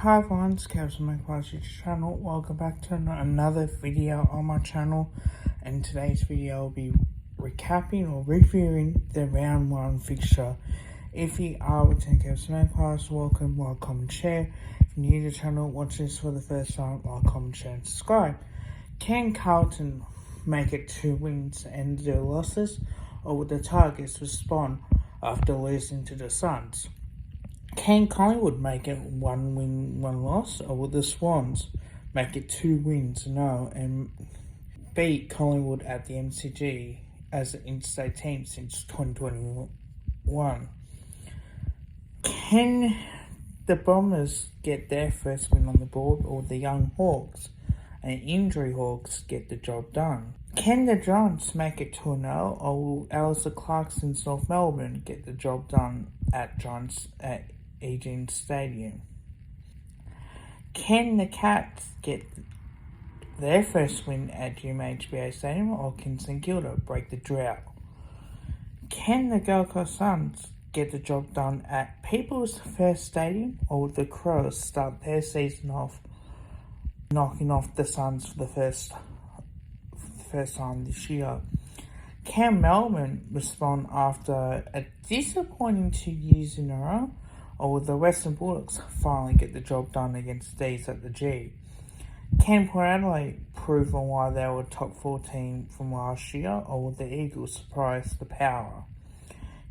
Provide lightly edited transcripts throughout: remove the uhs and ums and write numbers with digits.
Hi everyone, it's Kevin from my YouTube channel. Welcome back to another video on my channel, and today's video will be recapping or reviewing the round 1 fixture. If you are returning Kevin from my class, welcome, like, comment, share. If you're new to the channel, watch this for the first time, like, comment, share and subscribe. Can Carlton make it 2 wins and 0 losses, or would the Tigers respond after losing to the Suns? Can Collingwood make it 1 win, 1 loss, or will the Swans make it 2 wins, and beat Collingwood at the MCG as an interstate team since 2021? Can the Bombers get their first win on the board, or the young Hawks and injury Hawks get the job done? Can the Giants make it 2-0, or will Alistair Clarkson's North Melbourne get the job done at Egan Stadium? Can the Cats get their first win at GMHBA Stadium, or can St Kilda break the drought? Can the Gold Coast Suns get the job done at People's First Stadium, or will the Crows start their season off knocking off the Suns for the first time this year? Can Melbourne respond after a disappointing 2 years in a row, or will the Western Bulldogs finally get the job done against these at the G? Can Port Adelaide prove on why they were top 4 team from last year, or will the Eagles surprise the Power?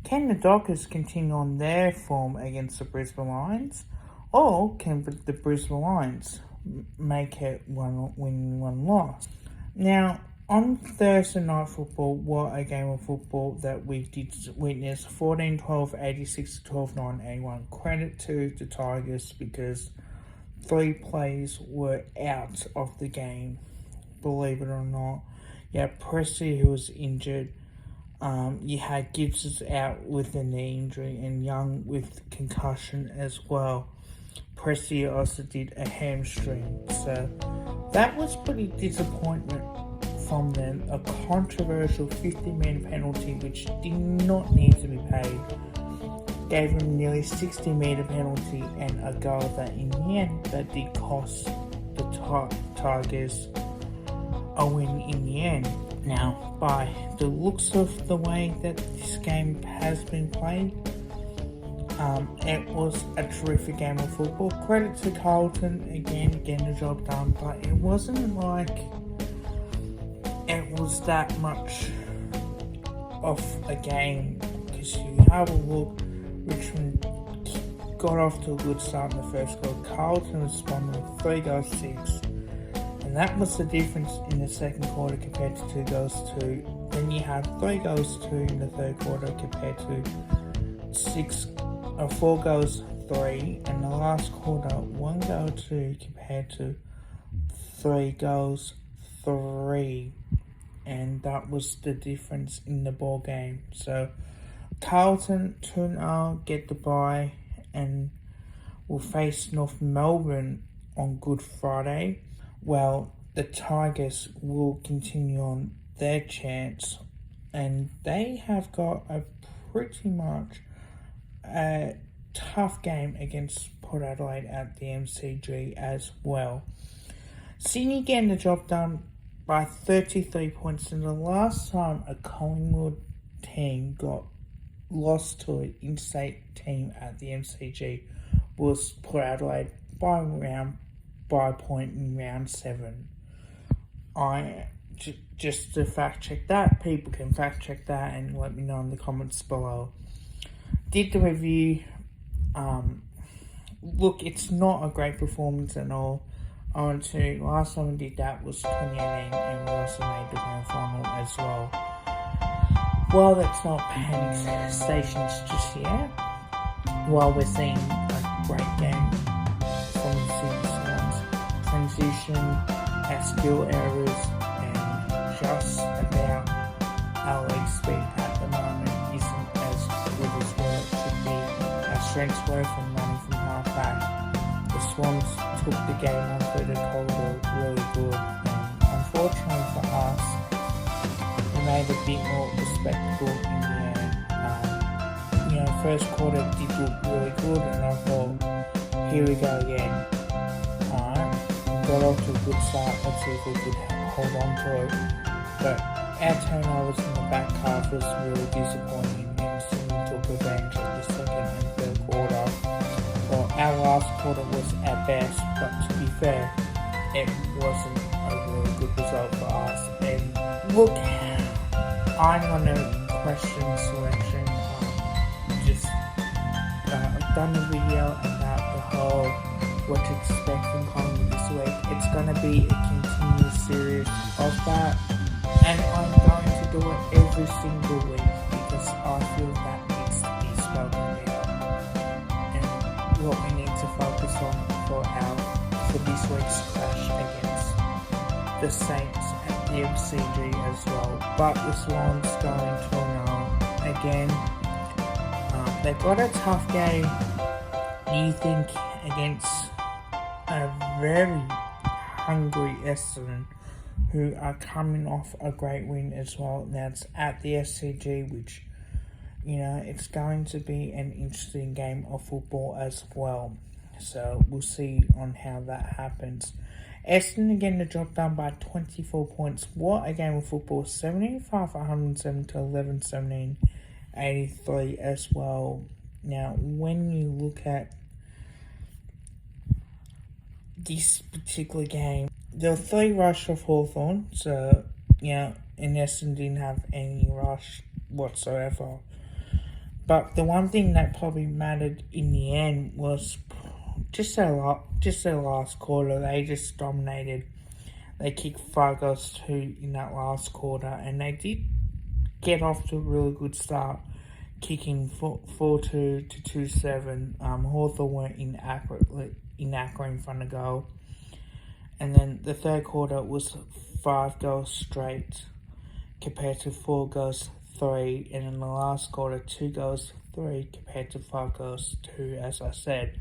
Can the Dockers continue on their form against the Brisbane Lions, or can the Brisbane Lions make it 1 win, 1 loss? Now, on Thursday Night Football, what a game of football that we did witness. 14-12, 86-12, 9-81. Credit to the Tigers because 3 players were out of the game, believe it or not. You had Presty, who was injured. You had Gibbs out with a knee injury, and Young with concussion as well. Presty also did a hamstring, so that was pretty disappointment from them. A controversial 50-metre penalty which did not need to be paid gave them nearly 60-metre penalty and a goal that in the end that did cost the Tigers a win in the end. Now, by the looks of the way that this game has been played, it was a terrific game of football. Credit to Carlton again getting the job done, but it wasn't like it was that much of a game, because you have a look, Richmond got off to a good start in the first goal. Carlton responded with 3 goals 6, and that was the difference in the second quarter compared to 2 goals 2. Then you had 3 goals 2 in the third quarter compared to 4 goals 3, and the last quarter 1 goal 2 compared to 3 goals 3. And that was the difference in the ball game. So Carlton 2-0 get the bye and will face North Melbourne on Good Friday. Well, the Tigers will continue on their chance, and they have got a pretty much a tough game against Port Adelaide at the MCG as well. Sydney getting the job done by 33 points, and the last time a Collingwood team got lost to an interstate team at the MCG was Port Adelaide by a point in round 7. Just to fact check that, people can fact check that and let me know in the comments below. Did the review. Look, it's not a great performance at all. Last time we did that was 2018, and we also made the grand final as well. While that's not panic stations just yet, while we're seeing a great game from the Sydney Swans, transition, our skill errors, and just about our leg speed at the moment isn't as good as where it should be. Our strengths were from running from half back. The Swans took the game on through the corridor really good, and unfortunately for us, we made a bit more respectable in the end. First quarter did look really good, and I thought, here we go again. got off to a good start. Let's see if we could hold on to it. But our turnovers in the back half was really disappointing, and Sydney took advantage of the second and third quarter. Well, our last quarter was at best, but to be fair, it wasn't a really good result for us. And look, I'm on a question selection. I've done a video about the whole what to expect from Collingwood this week. It's going to be a continuous series of that, and I'm going to do it every single week because I feel that needs to be spoken about and what we need to focus on for this week's clash against the Saints at the MCG as well. But the Swans going 2-0 again. They've got a tough game, you think, against a very hungry Essendon, who are coming off a great win as well. Now it's at the SCG, which, it's going to be an interesting game of football as well. So we'll see on how that happens. Essendon getting the job done by 24 points. What a game of football. 75-107 to 11-17. 83 as well. Now, when you look at this particular game, there were 3 rush of Hawthorn, so, and Essendon didn't have any rush whatsoever. But the one thing that probably mattered in the end was just their last quarter. They just dominated. They kicked 5 goals to 2 in that last quarter, and they did get off to a really good start, kicking 4-2 to 2-7. Hawthorn weren't inaccurate in front of goal. And then the third quarter was 5 goals straight compared to 4 goals 3. And in the last quarter, 2 goals 3 compared to 5 goals 2, as I said.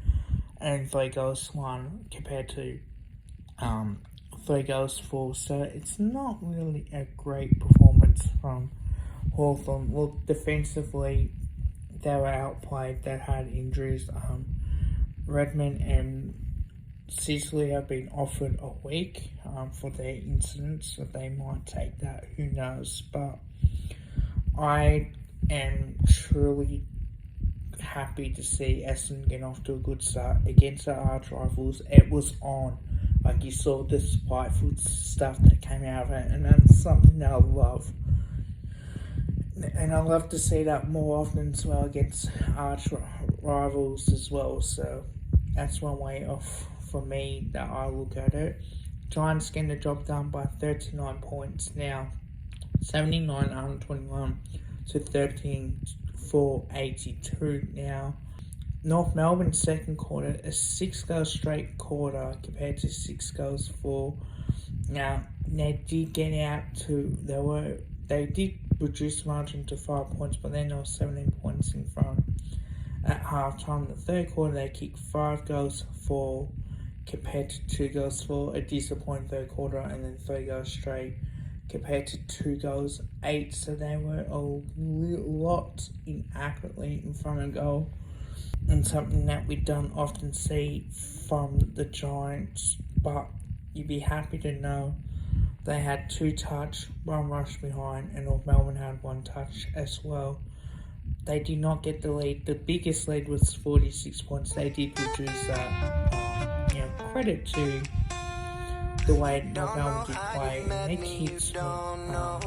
And 3 goals 1 compared to 3 goals 4. So it's not really a great performance from Hawthorn. Well, defensively, they were outplayed. They had injuries. Redmond and Sicily have been offered a week for their incidents, so they might take that. Who knows? But I am truly happy to see Essendon get off to a good start against our arch rivals. It was on. Like, you saw the spiteful stuff that came out of it, and that's something that I love. And I love to see that more often as well against arch rivals as well. So that's one way for me that I look at it. Giants getting the job done by 39 points now. 79-121 to 13-4-82 now. North Melbourne second quarter, a 6 goal straight quarter compared to 6 goals 4. Now they did get out to they did reduce margin to 5 points, but then they were 17 points in front at halftime. The third quarter they kicked 5 goals 4 compared to 2 goals 4. A disappointing third quarter, and then 3 goals straight compared to 2 goals 8. So they were a lot inaccurately in front of goal, and something that we don't often see from the Giants. But you'd be happy to know they had 2 touch, 1 rush behind, and North Melbourne had 1 touch as well. They did not get the lead. The biggest lead was 46 points. They did reduce that. Credit to the way North Melbourne did play, and their kids looked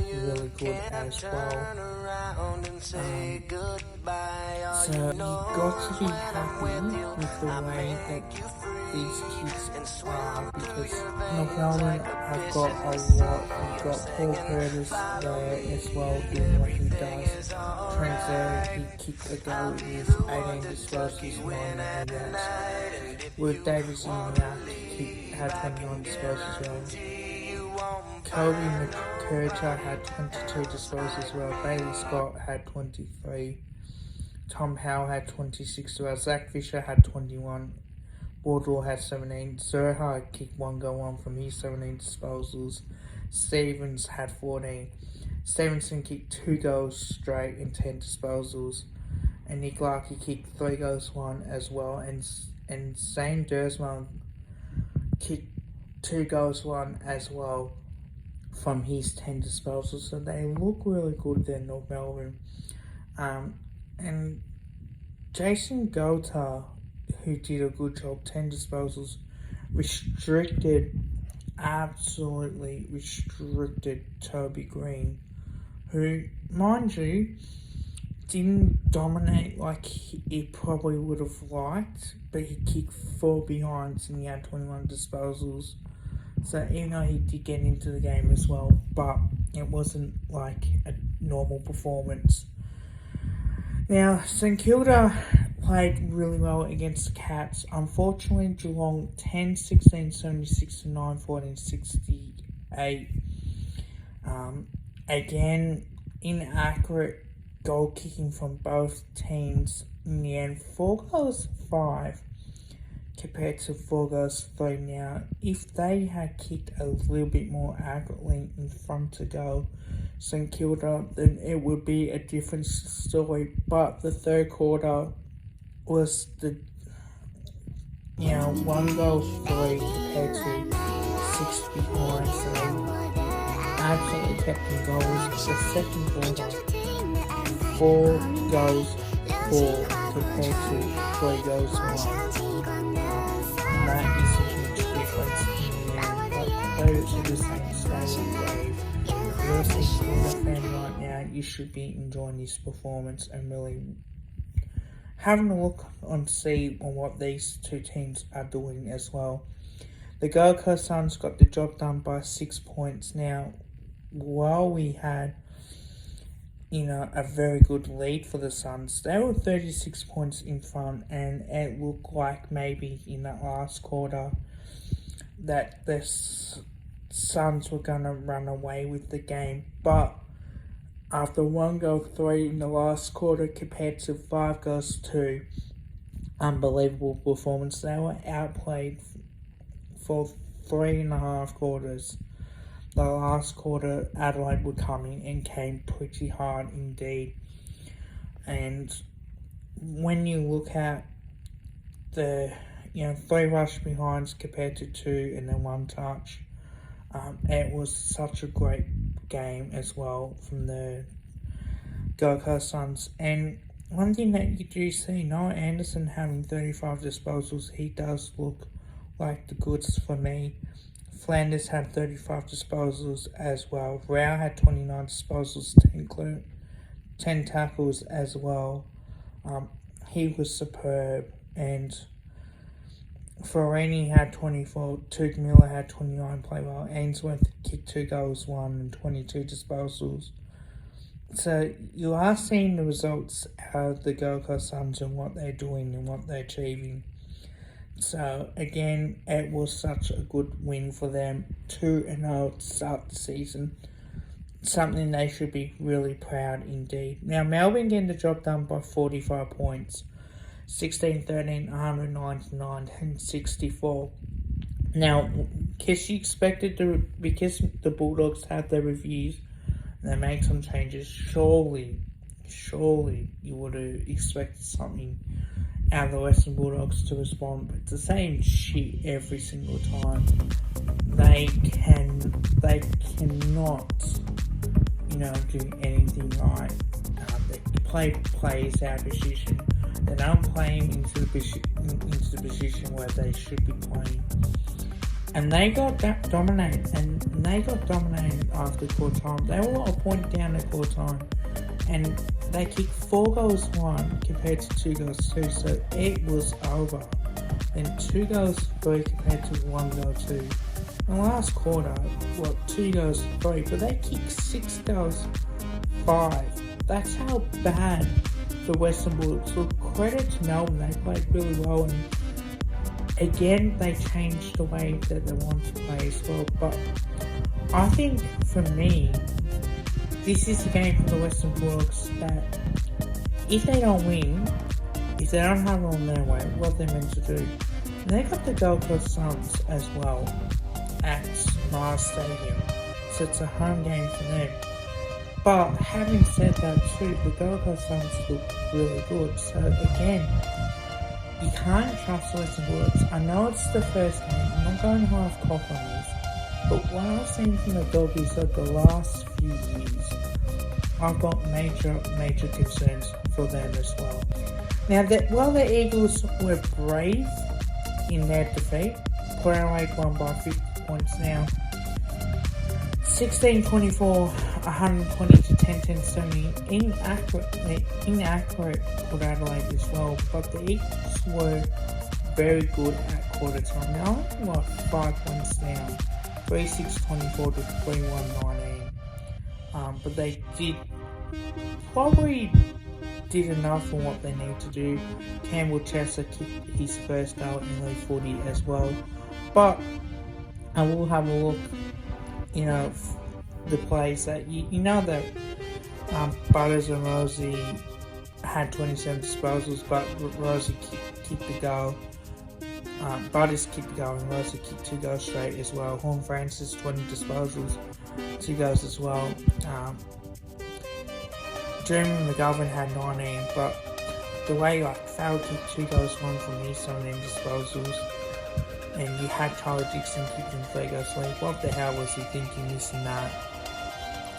really good as well. So you've got to be happy with the way that these kids are, because North Melbourne have got a lot. You've got Paul Curtis there as well doing what he does. Trent Zerry, he kicked a goal with his 18 disposals, 9 yards. With Davis in the he had 21 disposals as well. Kobe McKercher had 22 disposals as well. Bailey Scott had 23. Tom Howell had 26 as well. Zach Fisher had 21. Wardlaw had 17. Zerha kicked 1 goal 1 from his 17 disposals. Stevens had 14. Stevenson kicked 2 goals straight in 10 disposals. And Nick Larkey kicked 3 goals 1 as well. And Zane Dersman kicked 2 goals, 1 as well from his 10 disposals. So they look really good there, North Melbourne. And Jason Gota, who did a good job, 10 disposals, absolutely restricted Toby Green, who, mind you, didn't dominate like he probably would have liked, but he kicked 4 behinds and he had 21 disposals. So even though he did get into the game as well, but it wasn't like a normal performance. Now, St Kilda played really well against the Cats. Unfortunately, Geelong 10-16, 76-9, 14-68. Again, inaccurate goal kicking from both teams. In the end, 4 goals 5 compared to 4 goals 3. Now, if they had kicked a little bit more accurately in front to goal, St Kilda, then it would be a different story. But the third quarter was 1 goal 3 compared to 6 behind. So they absolutely kept in goals. The second quarter, 4 goals 4 compared to 3 goals 1. And that is a huge difference in the end. But those are the same standard wave. If you're a St Kilda fan right now, you should be enjoying this performance and really having a look on see on what these two teams are doing as well. The Gold Coast Suns got the job done by 6 points. Now, while we had a very good lead for the Suns, they were 36 points in front, and it looked like maybe in that last quarter that the Suns were going to run away with the game. But after 1 goal 3 in the last quarter compared to 5 goals 2, unbelievable performance. They were outplayed for 3.5 quarters. The last quarter, Adelaide were coming and came pretty hard indeed. And when you look at the 3 rush behinds compared to 2 and then 1 touch, it was such a great game as well from the Gold Coast Suns. And one thing that you do see, Noah Anderson having 35 disposals, he does look like the goods for me. Flanders had 35 disposals as well. Rao had 29 disposals, 10 tackles as well. He was superb. And Ferrini had 24, Tuke Miller had 29, play well. Ainsworth kicked 2 goals, 1 and 22 disposals. So you are seeing the results out of the Gold Coast Suns and what they're doing and what they're achieving. So again, it was such a good win for them. 2-0 to start the season. Something they should be really proud indeed. Now Melbourne getting the job done by 45 points. 16-13, 199 and 64. Now, because you expected because the Bulldogs had their reviews and they made some changes, surely you would have expected something out of the Western Bulldogs to respond, but it's the same shit every single time. They cannot, do anything right. They play players out of position. They don't play them into the position where they should be playing. And they got dominated, after quarter time. They were a point down at quarter time, and they kicked 4 goals 1 compared to 2 goals 2, so it was over. Then 2 goals 3 compared to 1 goal 2. In the last quarter, 2 goals 3, but they kicked 6 goals 5. That's how bad the Western Bulldogs look. Credit to Melbourne, they played really well, and again, they changed the way that they want to play as well. But I think, for me, this is the game for the Western Bulldogs that if they don't win, if they don't have it on their way, what they're meant to do. And they got the Gold Coast Suns as well at Mars Stadium, so it's a home game for them. But having said that too, the Gold Coast Suns look really good. So again, you can't trust the Western Bulldogs. I know it's the first game. I'm not going half cock on this, but what I've seen from the Doggies over the last few years, I've got major concerns for them as well. Now, while the Eagles were brave in their defeat, Port Adelaide won by 50 points now. 16-24, 120 to 10-70. Inaccurate Port Adelaide as well, but the Eagles were very good at quarter time. Now, only 5 points down, 36-24 to 31-19. But they probably did enough for what they need to do. Campbell Chesser kicked his first goal in the 40 as well. But I will have a look, the plays that you know that Butters and Rosie had 27 disposals, but Rosie kicked the goal. Butters kicked the goal and Rosie kicked 2 goals straight as well. Horn Francis 20 disposals, 2 goals as well. Jeremy McGovern had 19, but the way Farrell kicked 2 goals, 1 from his 17 disposals, and you had Tyler Dixon kicking 3 goals late. What the hell was he thinking, missing that?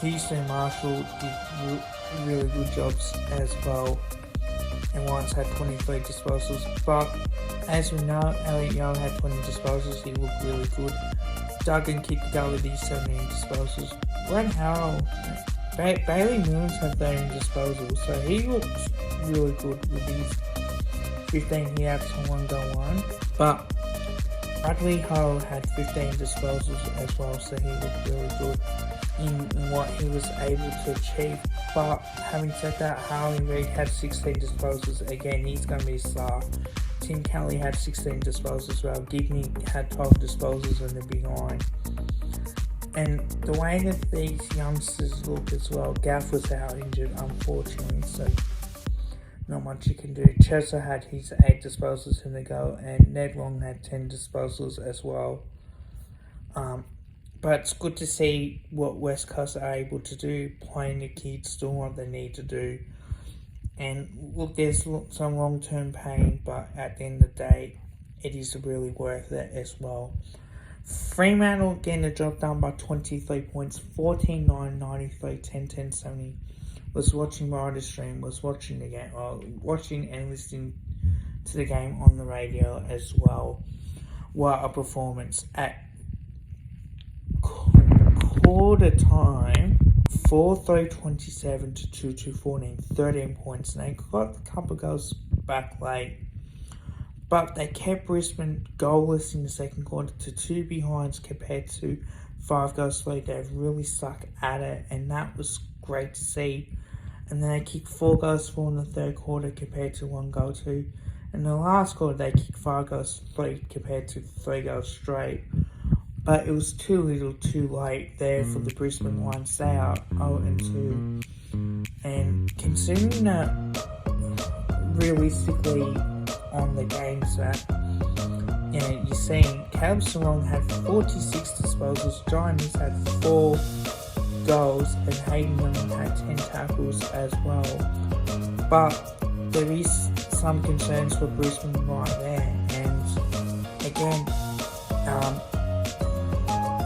Houston Marshall did really good jobs as well, and once had 23 disposals. But as we know, Elliot Young had 20 disposals. He looked really good. Duggan kicked the goal with his 17 disposals. Brent Harrell, Bailey Moons had 13 disposals, so he looked really good with his 15 hit-outs and 1 goal line. But Bradley Ho had 15 disposals as well, so he looked really good in what he was able to achieve. But having said that, Harley Reid had 16 disposals. Again, he's going to be a star. Tim Kelly had 16 disposals as well. Gibney had 12 disposals in the behind. And the way that these youngsters look as well, Gaff was out injured, unfortunately, so not much you can do. Chesser had his 8 disposals in the goal, and Ned Long had 10 disposals as well. But it's good to see what West Coast are able to do, playing the kids, doing what they need to do. And look, there's some long-term pain, but at the end of the day, it is really worth it as well. Fremantle getting the job done by 23 points, 14-9, 93, 10-10, 70. Was watching Rider Stream, was watching the game, watching and listening to the game on the radio as well. What a performance. At quarter time, 4-3-27 to 2-2-14, 13 points. And they got a couple of goals back late. But they kept Brisbane goalless in the second quarter to 2 behinds compared to 5 goals lead. They've really stuck at it, and that was great to see. And then they kicked 4 goals for in the third quarter compared to 1 goal 2. In the last quarter, they kicked 5 goals 3 compared to 3 goals straight. But it was too little too late there for the Brisbane Lions. They are 0-2. And considering that realistically on the games that you're seeing, Caleb Serong had 46 disposals, Giants had 4 goals, and Hayden Young had 10 tackles as well. But there is some concerns for Brisbane right there, and again,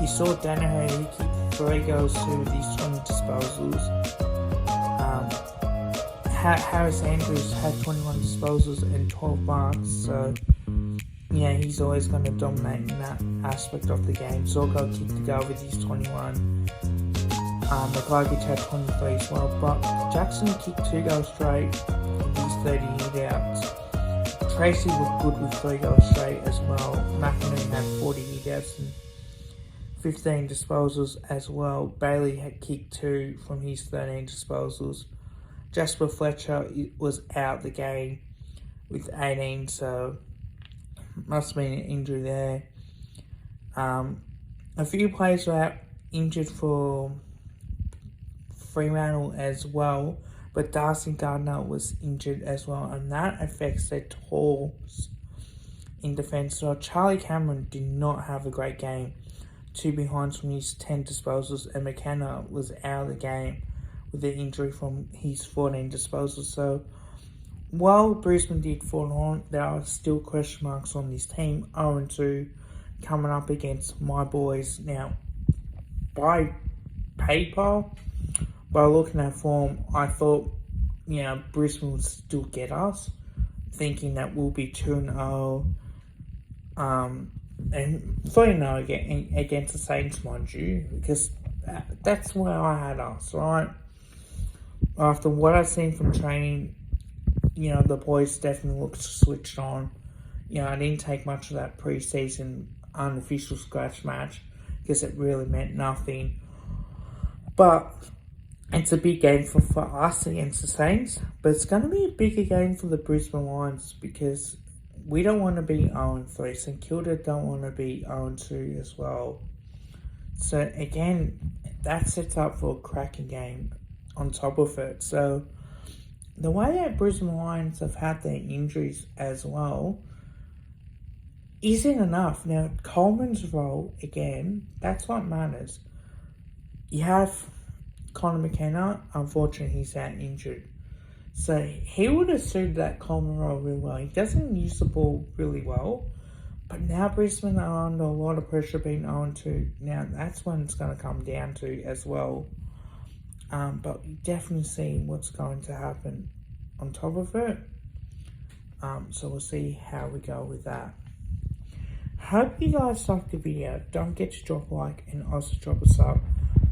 you saw Danaher, he kicked 3 goals with his 20 disposals. Harris Andrews had 21 disposals and 12 marks, so he's always going to dominate in that aspect of the game. Zorko kicked the goal with his 21. McLaughlin had 23 as well, but Jackson kicked 2 goals straight with his 30 hit-outs. Tracy looked good with 3 goals straight as well. McInerney had 40 hit-outs and 15 disposals as well. Bailey had kicked 2 from his 13 disposals. Jasper Fletcher was out the game with 18, so must have been an injury there. A few players were out injured for Fremantle as well, but Darcy Gardner was injured as well, and that affects their tools in defence. So Charlie Cameron did not have a great game. 2 behinds from his 10 disposals, and McKenna was out of the game with the injury from his 14 disposals. So while Brisbane did fall on, there are still question marks on this team. 0-2, coming up against my boys. Now, by paper, by looking at form, I thought, Brisbane would still get us, thinking that we'll be 2-0, and 3-0 against the Saints, mind you, because that's where I had us, right? After what I've seen from training, the boys definitely looked switched on. I didn't take much of that pre-season unofficial scratch match because it really meant nothing. But it's a big game for us against the Saints. But it's going to be a bigger game for the Brisbane Lions because we don't want to be 0-3. St Kilda don't want to be 0-2 as well. So again, that sets up for a cracking game on top of it. So the way that Brisbane Lions have had their injuries as well isn't enough. Now, Coleman's role, again, that's what matters. You have Connor McKenna, unfortunately, he's out injured. So he would have suited that Coleman role really well. He doesn't use the ball really well. But now Brisbane are under a lot of pressure being 0-2. Now, that's when it's going to come down to as well. But you definitely see what's going to happen on top of it. So we'll see how we go with that. Hope you guys liked the video. Don't forget to drop a like and also drop a sub.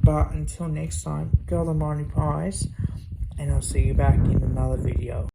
But until next time, go the Mighty Pies, and I'll see you back in another video.